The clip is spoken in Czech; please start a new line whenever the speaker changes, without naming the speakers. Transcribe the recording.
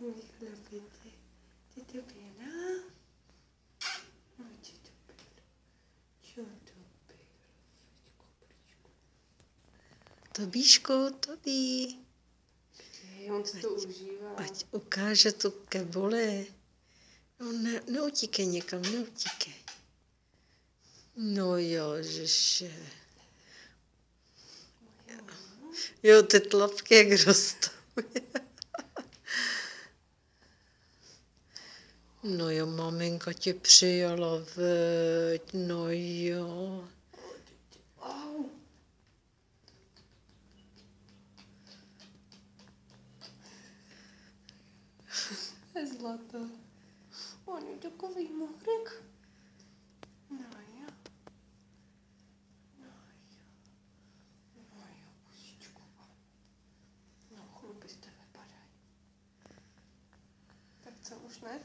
Můj chlapeček, ty to bylo? No, co to bylo? Co to bylo?
Tobíšku, Tobí.
On si to užívá.
Ať ukáže tu kebuli. No, neutíkej někam, neutíkej. No jo, žeže. Jo, ty tlapky jak rostou. No jo, maminka tě přijala, veď, no jo.
Au. Zlato. On je takový mohrek. No jo. No jo. No jo, pusičku. No, chlupy z tebe padají. Tak co, už ne?